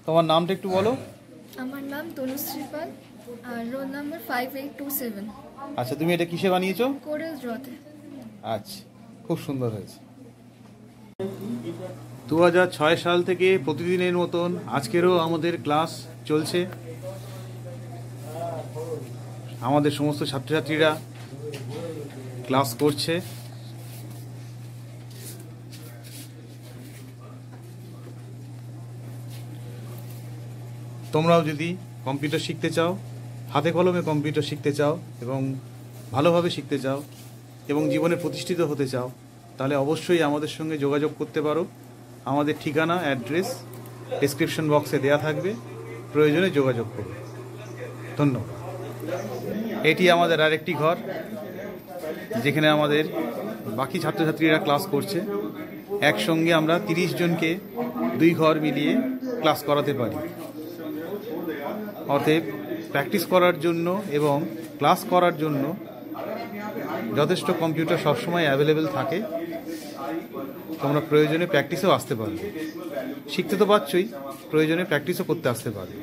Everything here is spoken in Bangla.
তোমার নামটা একটু বলো। আমার নাম তনুশ্রী পাল আর রোল নাম্বার 5827। আচ্ছা, তুমি এটা কিসে বানিয়েছো? কোরেল ড্রতে। আচ্ছা, খুব সুন্দর হয়েছে। 2006 সাল থেকে প্রতিদিনের মতন আজকেরও আমাদের ক্লাস চলছে। আমাদের সমস্ত ছাত্রছাত্রীরা ক্লাস করছে। তোমরাও যদি কম্পিউটার শিখতে চাও, হাতে কলমে কম্পিউটার শিখতে চাও এবং ভালোভাবে শিখতে চাও এবং জীবনে প্রতিষ্ঠিত হতে চাও, তাহলে অবশ্যই আমাদের সঙ্গে যোগাযোগ করতে পারো। আমাদের ঠিকানা, অ্যাড্রেস ডেসক্রিপশন বক্সে দেয়া থাকবে, প্রয়োজনে যোগাযোগ করো। ধন্যবাদ। এটি আমাদের আরেকটি ঘর, যেখানে আমাদের বাকি ছাত্রছাত্রীরা ক্লাস করছে। একসঙ্গে আমরা 30 জনকে 2 ঘর মিলিয়ে ক্লাস করাতে পারি। অতএব প্র্যাকটিস করার জন্য এবং ক্লাস করার জন্য যথেষ্ট কম্পিউটার সবসময় অ্যাভেলেবেল থাকে। তোমরা প্রয়োজনে প্র্যাকটিসেও আসতে পারবে। শিখতে তো পারছই, প্রয়োজনে প্র্যাকটিসও করতে আসতে পারবে।